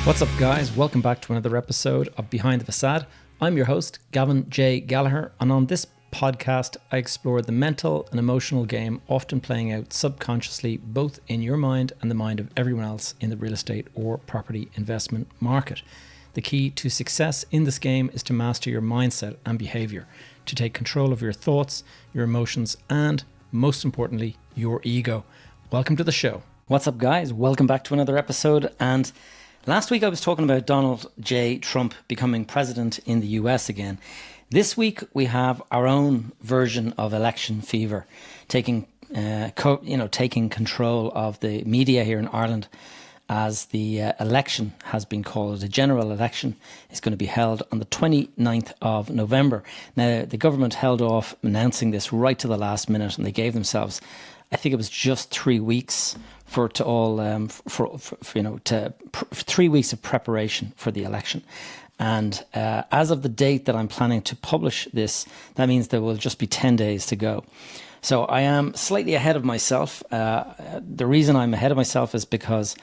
What's up, guys? Welcome back to another episode of Behind the Facade. I'm your host, Gavin J. Gallagher, and on this podcast, I explore the mental and emotional game often playing out subconsciously, both in your mind and the mind of everyone else in the real estate or property investment market. The key to success in this game is to master your mindset and behavior, to take control of your thoughts, your emotions, and most importantly, your ego. Welcome to the show. What's up, guys? Welcome back to another episode. And last week I was talking about Donald J. Trump becoming president in the US again. This week we have our own version of election fever, taking control of the media here in Ireland, as the election has been called. The general election is going to be held on the 29th of November. Now, the government held off announcing this right to the last minute, and they gave themselves, I think it was just 3 weeks for 3 weeks of preparation for the election. And as of the date that I'm planning to publish this, that means there will just be 10 days to go. So I am slightly ahead of myself. The reason I'm ahead of myself is because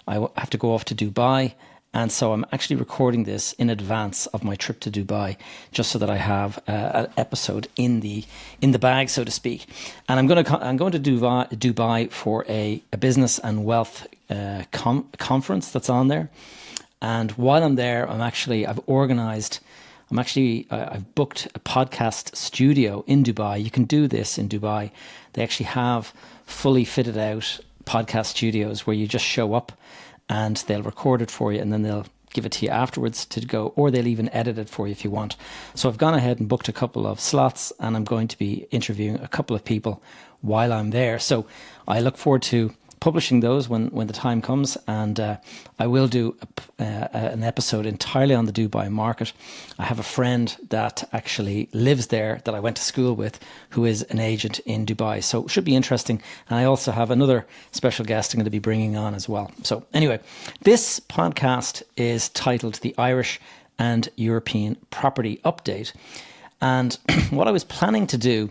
I have to go off to Dubai. And so I'm actually recording this in advance of my trip to Dubai, just so that I have an episode in the bag, so to speak. And I'm going to Dubai for a business and wealth conference that's on there. And while I'm there, I've booked a podcast studio in Dubai. You can do this in Dubai. They actually have fully fitted out podcast studios where you just show up and they'll record it for you, and then they'll give it to you afterwards to go, or they'll even edit it for you if you want. So I've gone ahead and booked a couple of slots, and I'm going to be interviewing a couple of people while I'm there. So I look forward to publishing those when the time comes, and I will do an episode entirely on the Dubai market. I have a friend that actually lives there that I went to school with, who is an agent in Dubai, so it should be interesting. And I also have another special guest I'm going to be bringing on as well. So anyway, this podcast is titled The Irish and European Property Update. And what I was planning to do,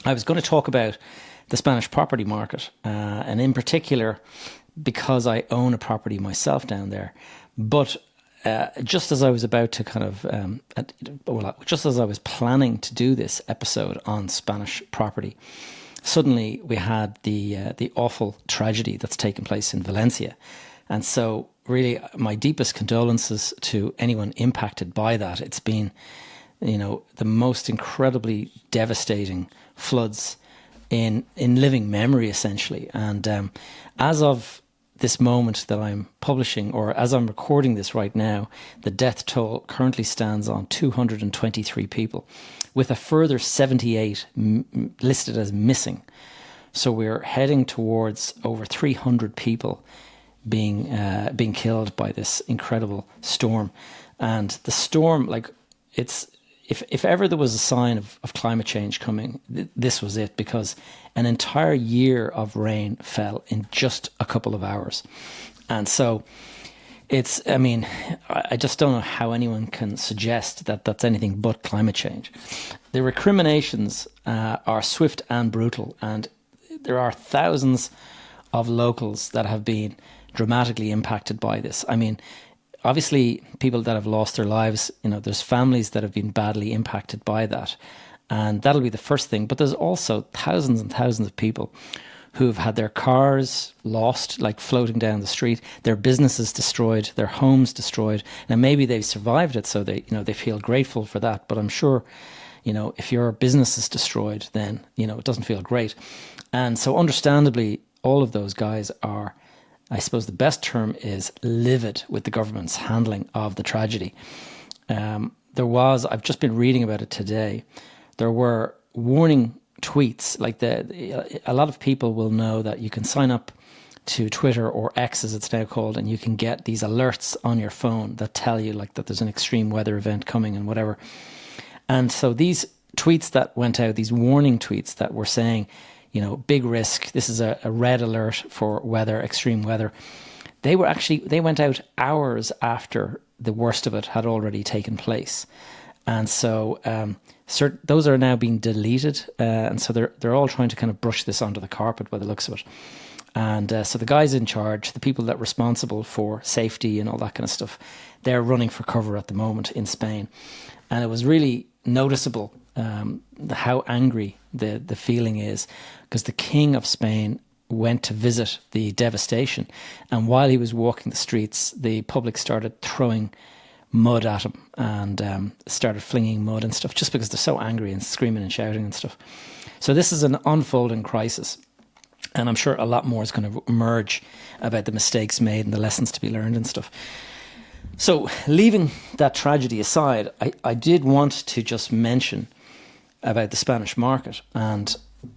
I was going to talk about the Spanish property market, and in particular, because I own a property myself down there. But just as I was about to just as I was planning to do this episode on Spanish property, suddenly we had the awful tragedy that's taken place in Valencia. And so really my deepest condolences to anyone impacted by that. It's been, the most incredibly devastating floods in living memory, essentially. And as of this moment that I'm publishing, or as I'm recording this right now, the death toll currently stands on 223 people, with a further 78 listed as missing. So we're heading towards over 300 people being killed by this incredible storm. And the storm, if ever there was a sign of climate change coming, this was it, because an entire year of rain fell in just a couple of hours. And so I just don't know how anyone can suggest that that's anything but climate change. The recriminations are swift and brutal, and there are thousands of locals that have been dramatically impacted by this. Obviously, people that have lost their lives, there's families that have been badly impacted by that. And that'll be the first thing. But there's also thousands and thousands of people who've had their cars lost, like floating down the street, their businesses destroyed, their homes destroyed. Now, maybe they've survived it, so they feel grateful for that. But I'm sure, if your business is destroyed, then, it doesn't feel great. And so understandably, all of those guys are, I suppose the best term is, livid with the government's handling of the tragedy. I've just been reading about it today. There were warning tweets, a lot of people will know that you can sign up to Twitter, or X as it's now called, and you can get these alerts on your phone that tell you that there's an extreme weather event coming and whatever. And so these tweets that went out, these warning tweets that were saying, big risk, this is a red alert for weather, extreme weather. They went out hours after the worst of it had already taken place. And so those are now being deleted. And so they're all trying to kind of brush this under the carpet by the looks of it. And so the guys in charge, the people that are responsible for safety and all that kind of stuff, they're running for cover at the moment in Spain. And it was really noticeable how angry the feeling is, because the King of Spain went to visit the devastation. And while he was walking the streets, the public started throwing mud at him and started flinging mud and stuff, just because they're so angry and screaming and shouting and stuff. So this is an unfolding crisis. And I'm sure a lot more is going to emerge about the mistakes made and the lessons to be learned and stuff. So leaving that tragedy aside, I did want to just mention about the Spanish market. And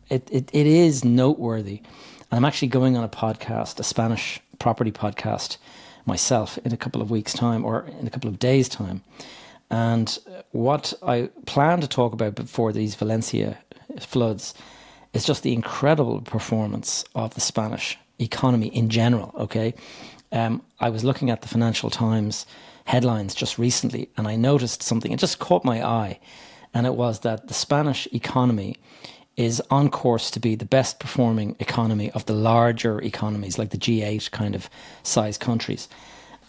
it is noteworthy. And I'm actually going on a podcast, a Spanish property podcast myself, in a couple of weeks' time, or in a couple of days' time. And what I plan to talk about before these Valencia floods is just the incredible performance of the Spanish economy in general, okay? I was looking at the Financial Times headlines just recently, and I noticed something. It just caught my eye, and it was that the Spanish economy is on course to be the best performing economy of the larger economies, like the G8 kind of size countries.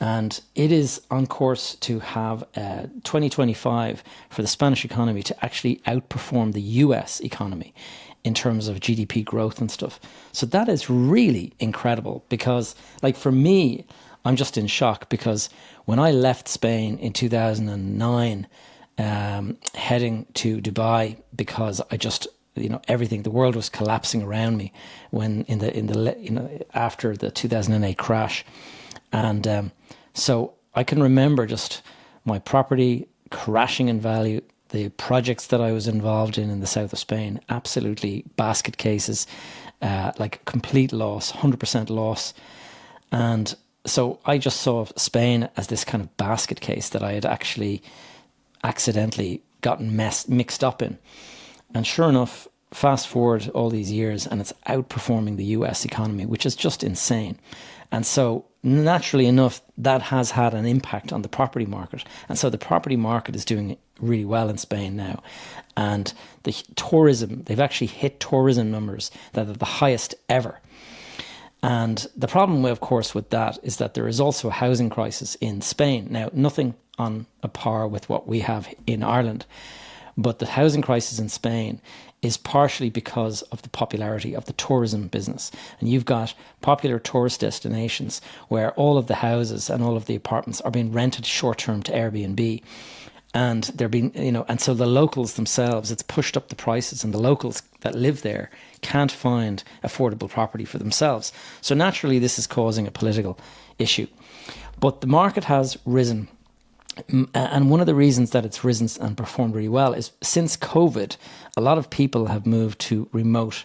And it is on course to have 2025 for the Spanish economy to actually outperform the US economy in terms of GDP growth and stuff. So that is really incredible, because, like, for me, I'm just in shock, because when I left Spain in 2009, heading to Dubai, because I just, everything, the world was collapsing around me when after the 2008 crash. And so I can remember just my property crashing in value, the projects that I was involved in the south of Spain, absolutely basket cases, like complete loss, 100% loss. And so I just saw Spain as this kind of basket case that I had actually accidentally gotten mixed up in. And sure enough, fast forward all these years, and it's outperforming the US economy, which is just insane. And so naturally enough, that has had an impact on the property market. And so the property market is doing really well in Spain now. And the tourism, they've actually hit tourism numbers that are the highest ever. And the problem, of course, with that is that there is also a housing crisis in Spain. Now, nothing on a par with what we have in Ireland, but the housing crisis in Spain is partially because of the popularity of the tourism business. And you've got popular tourist destinations where all of the houses and all of the apartments are being rented short-term to Airbnb. And they're being, and so the locals themselves, it's pushed up the prices, and the locals that live there can't find affordable property for themselves. So naturally, this is causing a political issue. But the market has risen. And one of the reasons that it's risen and performed really well is since COVID, a lot of people have moved to remote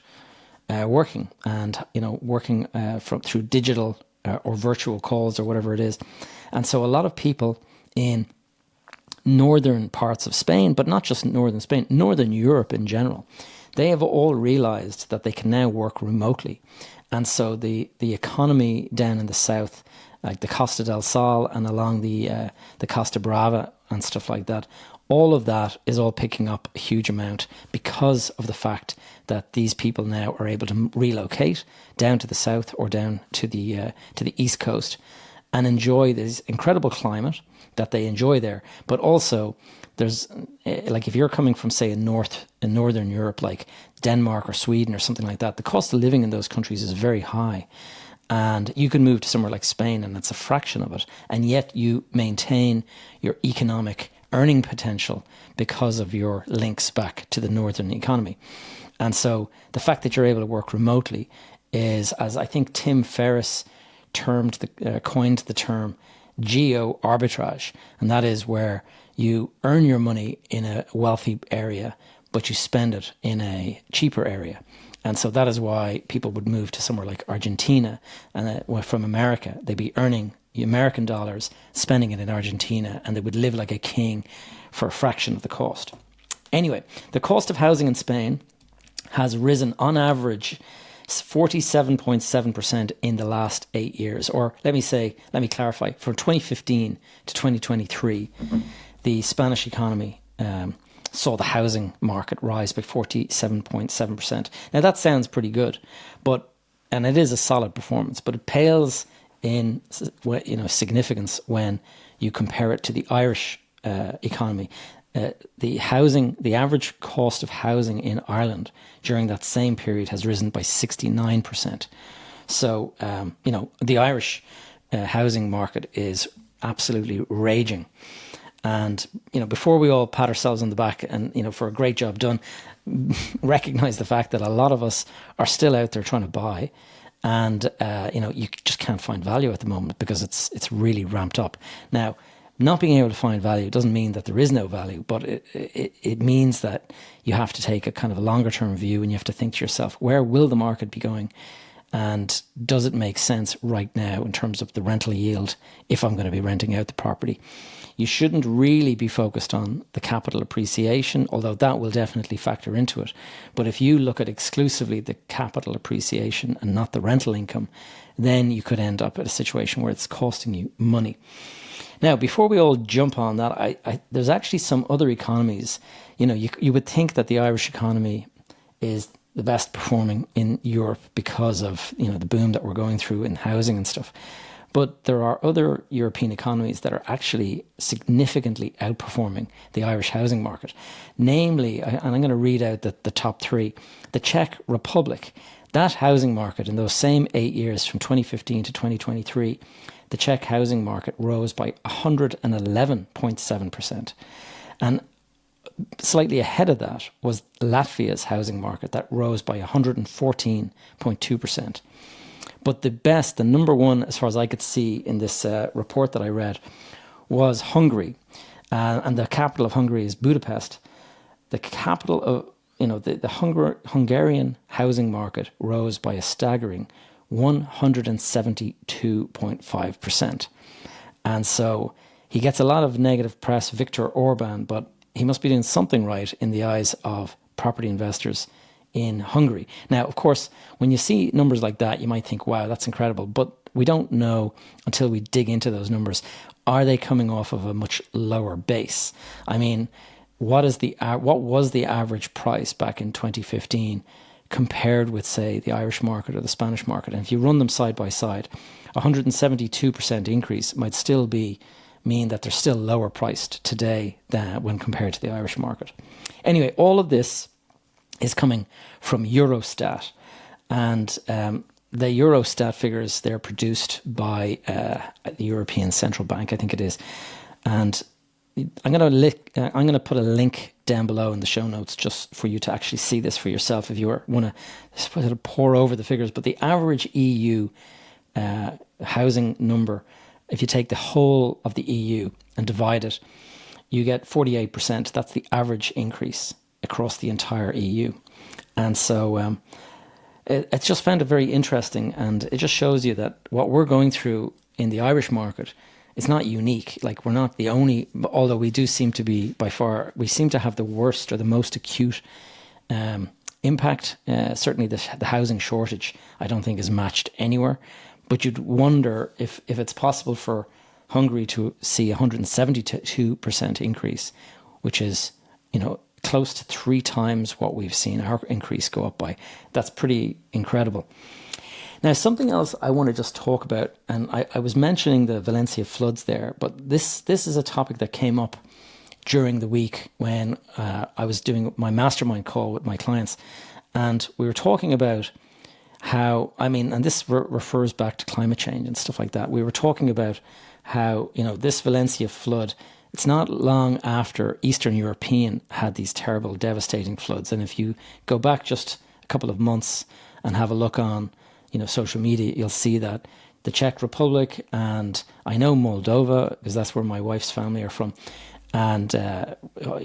working, and working through digital or virtual calls or whatever it is. And so a lot of people in northern parts of Spain, but not just northern Spain, northern Europe in general, they have all realized that they can now work remotely. And so the economy down in the south, like the Costa del Sol and along the Costa Brava and stuff like that, all of that is all picking up a huge amount because of the fact that these people now are able to relocate down to the south or down to the east coast and enjoy this incredible climate that they enjoy there. But also, there's like, if you're coming from, say, in northern Europe, like Denmark or Sweden or something like that, the cost of living in those countries is very high. And you can move to somewhere like Spain and it's a fraction of it. And yet you maintain your economic earning potential because of your links back to the northern economy. And so the fact that you're able to work remotely is, as I think Tim Ferriss coined the term, geo arbitrage. And that is where you earn your money in a wealthy area, but you spend it in a cheaper area. And so that is why people would move to somewhere like Argentina, and from America, they'd be earning American dollars, spending it in Argentina, and they would live like a king for a fraction of the cost. Anyway, the cost of housing in Spain has risen on average 47.7% in the last 8 years. Or let me clarify, from 2015 to 2023, the Spanish economy saw the housing market rise by 47.7%. Now that sounds pretty good, but and it is a solid performance, but it pales in significance when you compare it to the Irish economy. The average cost of housing in Ireland during that same period has risen by 69%. So, the Irish housing market is absolutely raging. And, before we all pat ourselves on the back and, for a great job done, recognize the fact that a lot of us are still out there trying to buy. And, you just can't find value at the moment because it's really ramped up. Now, not being able to find value doesn't mean that there is no value, but it means that you have to take a kind of a longer term view, and you have to think to yourself, where will the market be going? And does it make sense right now in terms of the rental yield if I'm going to be renting out the property? You shouldn't really be focused on the capital appreciation, although that will definitely factor into it. But if you look at exclusively the capital appreciation and not the rental income, then you could end up at a situation where it's costing you money. Now, before we all jump on that, there's actually some other economies. You would think that the Irish economy is the best performing in Europe because of, the boom that we're going through in housing and stuff. But there are other European economies that are actually significantly outperforming the Irish housing market. Namely, and I'm going to read out the top three, the Czech Republic. That housing market in those same 8 years from 2015 to 2023, the Czech housing market rose by 111.7%. And slightly ahead of that was Latvia's housing market that rose by 114.2%. But the number one, as far as I could see in this report that I read, was Hungary. And the capital of Hungary is Budapest. The capital of, the Hungarian housing market rose by a staggering 172.5%. And so he gets a lot of negative press, Viktor Orban, but he must be doing something right in the eyes of property investors in Hungary. Now, of course, when you see numbers like that, you might think, wow, that's incredible. But we don't know until we dig into those numbers. Are they coming off of a much lower base? I mean, what was the average price back in 2015 compared with, say, the Irish market or the Spanish market? And if you run them side by side, 172% increase might still mean that they're still lower priced today than when compared to the Irish market. Anyway, all of this is coming from Eurostat, and the Eurostat figures, they're produced by the European Central Bank, I think it is. And I'm going to put a link down below in the show notes just for you to actually see this for yourself if you want to pore over the figures. But the average EU housing number, if you take the whole of the EU and divide it, you get 48%. That's the average increase across the entire EU. And so it's just found it very interesting, and it just shows you that what we're going through in the Irish market is not unique. Like, we're not the only, although we do seem to be we seem to have the worst or the most acute impact. Certainly the housing shortage, I don't think, is matched anywhere. But you'd wonder if it's possible for Hungary to see 172% increase, which is, close to 3 times what we've seen our increase go up by. That's pretty incredible. Now, something else I want to just talk about, and I was mentioning the Valencia floods there, but this is a topic that came up during the week when I was doing my mastermind call with my clients, and we were talking about how, and this refers back to climate change and stuff like that. We were talking about how, this Valencia flood, it's not long after Eastern European had these terrible, devastating floods. And if you go back just a couple of months and have a look on, social media, you'll see that the Czech Republic, and I know Moldova, because that's where my wife's family are from, and,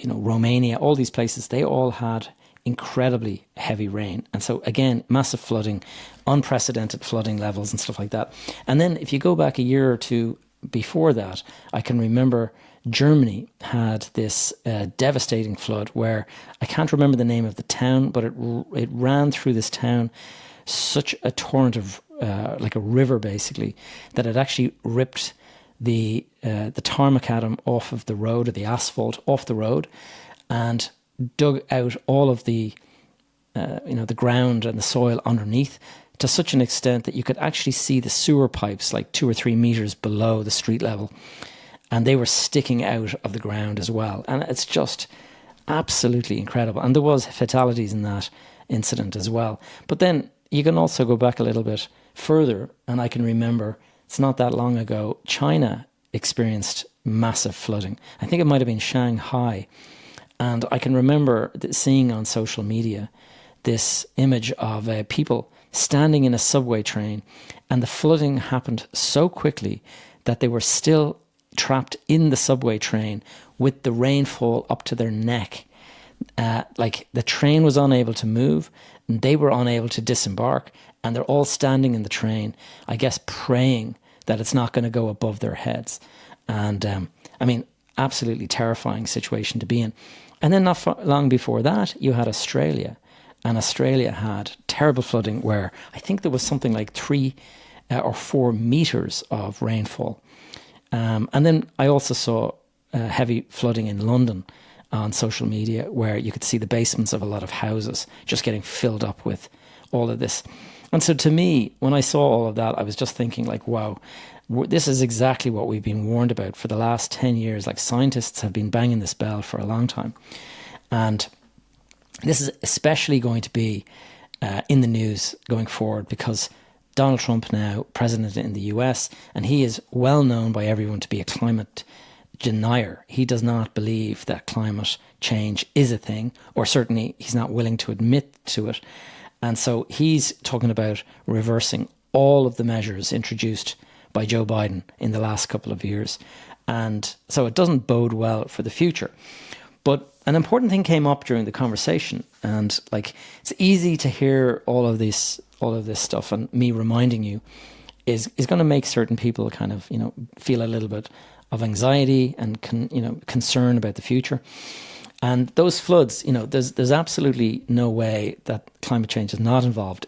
Romania, all these places, they all had incredibly heavy rain. And so, again, massive flooding, unprecedented flooding levels and stuff like that. And then if you go back a year or two before that, I can remember Germany had this devastating flood where I can't remember the name of the town, but it ran through this town such a torrent of like a river basically, that it actually ripped the tarmac off of the road, or the asphalt off the road, and dug out all of the the ground and the soil underneath, to such an extent that you could actually see the sewer pipes like 2 or 3 meters below the street level. And they were sticking out of the ground as well. And it's just absolutely incredible. And there was fatalities in that incident as well. But then you can also go back a little bit further. And I can remember, it's not that long ago, China experienced massive flooding. I think it might have been Shanghai. And I can remember seeing on social media this image of people standing in a subway train, and the flooding happened so quickly that they were still trapped in the subway train with the rainfall up to their neck. Like the train was unable to move and they were unable to disembark, and they're all standing in the train, I guess praying that it's not going to go above their heads. And I mean, absolutely terrifying situation to be in. And then not long before that, you had Australia. And Australia had terrible flooding where I think there was something like 3 or 4 meters of rainfall. And then I also saw heavy flooding in London on social media, where you could see the basements of a lot of houses just getting filled up with all of this. And so to me, when I saw all of that, I was just thinking like, wow, this is exactly what we've been warned about for the last 10 years. Like scientists have been banging this bell for a long time. And this is especially going to be in the news going forward because Donald Trump now president in the US, and he is well known by everyone to be a climate denier. He does not believe that climate change is a thing, or certainly he's not willing to admit to it. And so he's talking about reversing all of the measures introduced by Joe Biden in the last couple of years. And so it doesn't bode well for the future. But an important thing came up during the conversation, and like it's easy to hear all of this stuff, and me reminding you is going to make certain people kind of, you know, feel a little bit of anxiety and concern about the future. And those floods, you know, there's absolutely no way that climate change is not involved,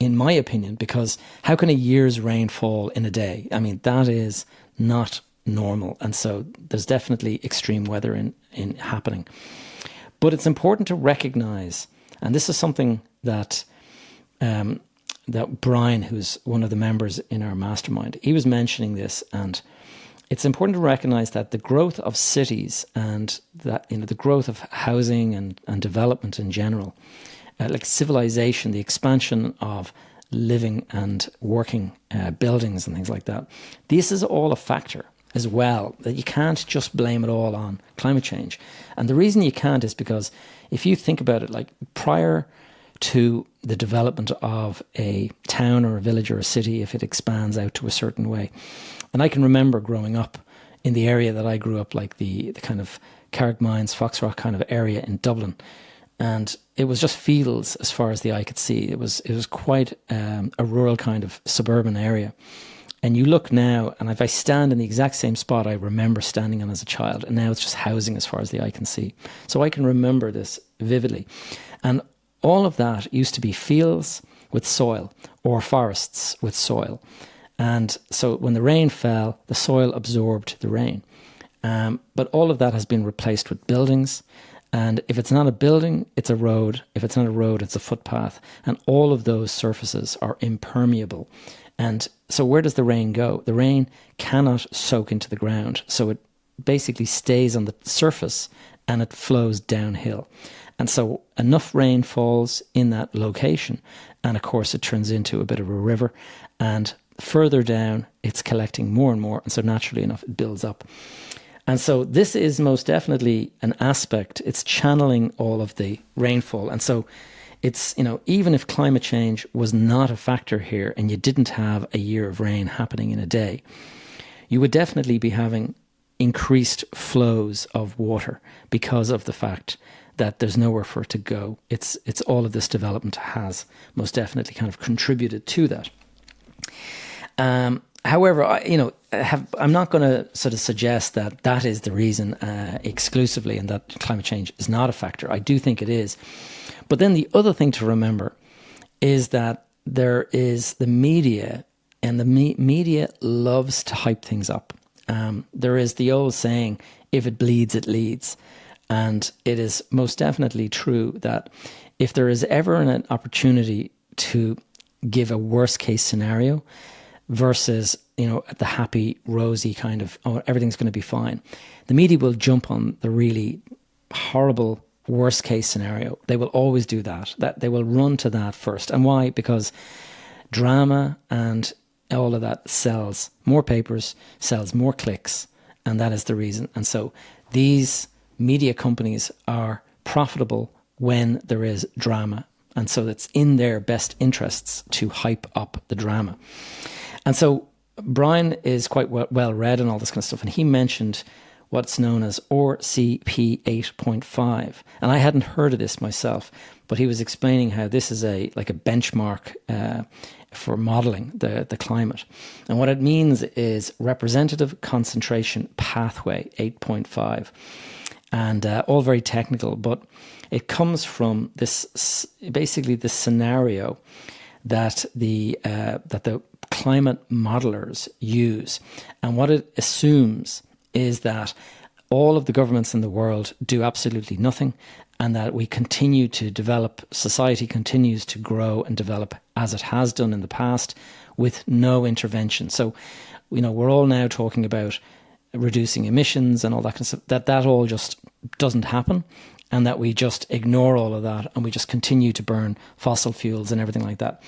in my opinion, because how can a year's rain fall in a day? I mean, that is not normal. And so there's definitely extreme weather in happening. But it's important to recognize, and this is something that that Brian, who's one of the members in our mastermind, he was mentioning this, and it's important to recognize that the growth of cities and that, you know, the growth of housing and development in general, like civilization, the expansion of living and working buildings and things like that, this is all a factor as well, that you can't just blame it all on climate change. And the reason you can't is because if you think about it, like prior to the development of a town or a village or a city, if it expands out to a certain way. And I can remember growing up in the area that I grew up, like the kind of Carrickmines, Foxrock kind of area in Dublin. And it was just fields as far as the eye could see. It was quite a rural kind of suburban area. And you look now, and if I stand in the exact same spot I remember standing on as a child, and now it's just housing as far as the eye can see. So I can remember this vividly. And all of that used to be fields with soil or forests with soil. And so when the rain fell, the soil absorbed the rain. But all of that has been replaced with buildings. And if it's not a building, it's a road. If it's not a road, it's a footpath. And all of those surfaces are impermeable. And so where does the rain go? The rain cannot soak into the ground. So it basically stays on the surface and it flows downhill. And so enough rain falls in that location, and of course it turns into a bit of a river, and further down it's collecting more and more, and so naturally enough it builds up. And so this is most definitely an aspect. It's channeling all of the rainfall. And so it's, you know, even if climate change was not a factor here and you didn't have a year of rain happening in a day, you would definitely be having increased flows of water because of the fact that there's nowhere for it to go. It's all of this development has most definitely kind of contributed to that. However, I'm not going to sort of suggest that that is the reason exclusively, and that climate change is not a factor. I do think it is. But then the other thing to remember is that there is the media, and the media loves to hype things up. There is the old saying, if it bleeds, it leads. And it is most definitely true that if there is ever an opportunity to give a worst case scenario versus, the happy, rosy kind of, oh, everything's going to be fine. The media will jump on the really horrible worst case scenario. They will always do that they will run to that first. And why? Because drama and all of that sells more papers, sells more clicks, and that is the reason. And so these media companies are profitable when there is drama. And so it's in their best interests to hype up the drama. And so Brian is quite well read and all this kind of stuff. And he mentioned what's known as RCP 8.5. And I hadn't heard of this myself, but he was explaining how this is a benchmark for modeling the climate. And what it means is representative concentration pathway 8.5. And all very technical, but it comes from this scenario that the climate modelers use. And what it assumes is that all of the governments in the world do absolutely nothing, and that we continue to develop, society continues to grow and develop as it has done in the past with no intervention. So, we're all now talking about reducing emissions and all that kind of stuff, that all just doesn't happen, and that we just ignore all of that and we just continue to burn fossil fuels and everything like that.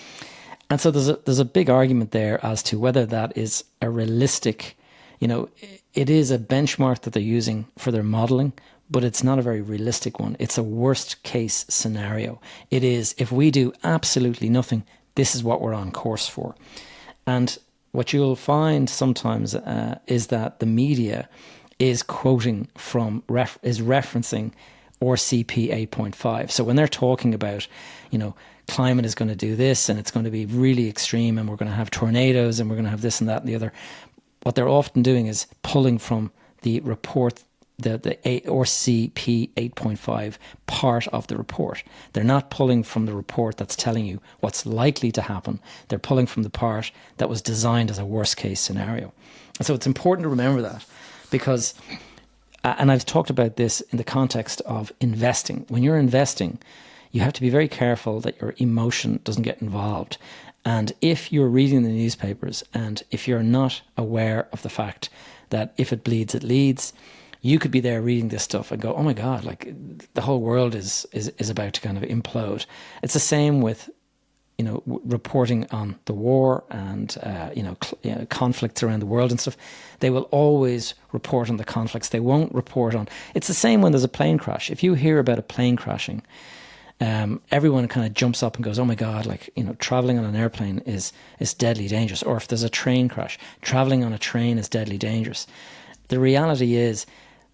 And so there's a big argument there as to whether that is a realistic, it is a benchmark that they're using for their modeling, but it's not a very realistic one. It's a worst case scenario. It is, if we do absolutely nothing, this is what we're on course for. And what you'll find sometimes is that the media is quoting from, is referencing RCP 8.5. So when they're talking about, climate is going to do this and it's going to be really extreme and we're going to have tornadoes and we're going to have this and that and the other, what they're often doing is pulling from the report, the RCP 8.5 part of the report. They're not pulling from the report that's telling you what's likely to happen. They're pulling from the part that was designed as a worst case scenario. And so it's important to remember that, because, and I've talked about this in the context of investing. When you're investing, you have to be very careful that your emotion doesn't get involved. And if you're reading the newspapers and if you're not aware of the fact that if it bleeds, it leads, you could be there reading this stuff and go, oh my God, the whole world is about to kind of implode. It's the same with, reporting on the war and, conflicts around the world and stuff. They will always report on the conflicts. They won't report on, it's the same when there's a plane crash. If you hear about a plane crashing, everyone kind of jumps up and goes, oh my God, traveling on an airplane is deadly dangerous. Or if there's a train crash, traveling on a train is deadly dangerous. The reality is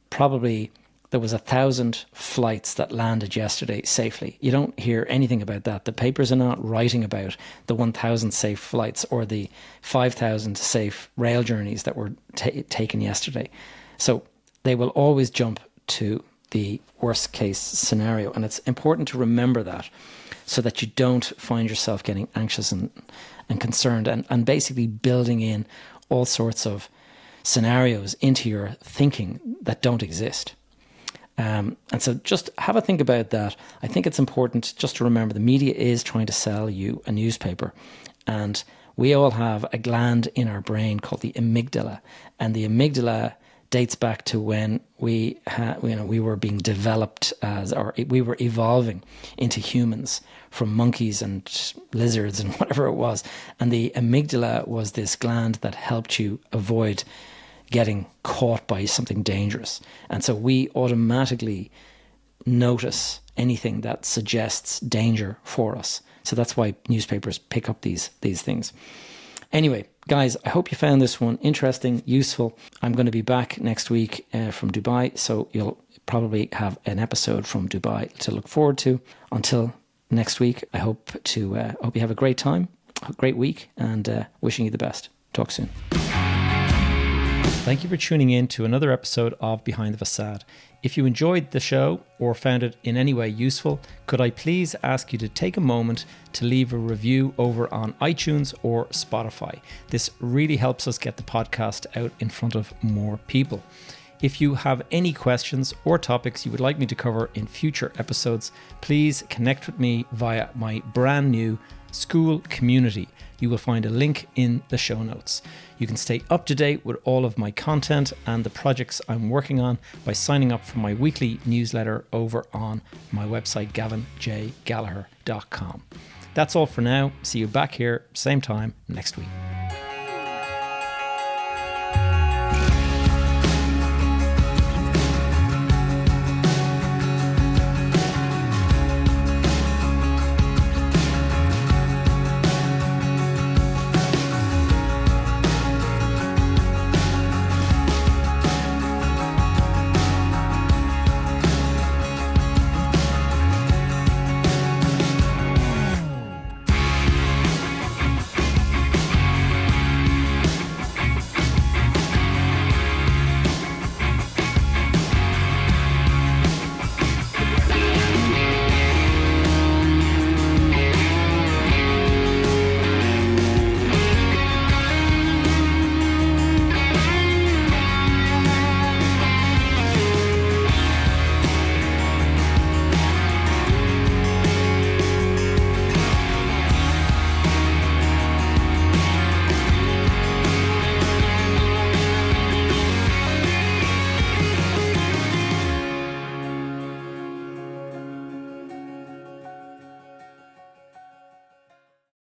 probably there was 1,000 flights that landed yesterday safely. You don't hear anything about that. The papers are not writing about the 1,000 safe flights or the 5,000 safe rail journeys that were taken yesterday. So they will always jump to the worst case scenario. And it's important to remember that so that you don't find yourself getting anxious and concerned and basically building in all sorts of scenarios into your thinking that don't exist. And so just have a think about that. I think it's important just to remember the media is trying to sell you a newspaper, and we all have a gland in our brain called the amygdala, and the amygdala dates back to when we were being developed we were evolving into humans from monkeys and lizards and whatever it was. And the amygdala was this gland that helped you avoid getting caught by something dangerous. And so we automatically notice anything that suggests danger for us. So that's why newspapers pick up these things. Anyway, guys, I hope you found this one interesting, useful. I'm going to be back next week from Dubai, so you'll probably have an episode from Dubai to look forward to. Until next week, I hope you have a great time, a great week, and wishing you the best. Talk soon. Thank you for tuning in to another episode of Behind the Facade. If you enjoyed the show or found it in any way useful, could I please ask you to take a moment to leave a review over on iTunes or Spotify. This really helps us get the podcast out in front of more people. If you have any questions or topics you would like me to cover in future episodes, please connect with me via my brand new school community. You will find a link in the show notes. You can stay up to date with all of my content and the projects I'm working on by signing up for my weekly newsletter over on my website, gavinjgallagher.com. That's all for now. See you back here, same time next week.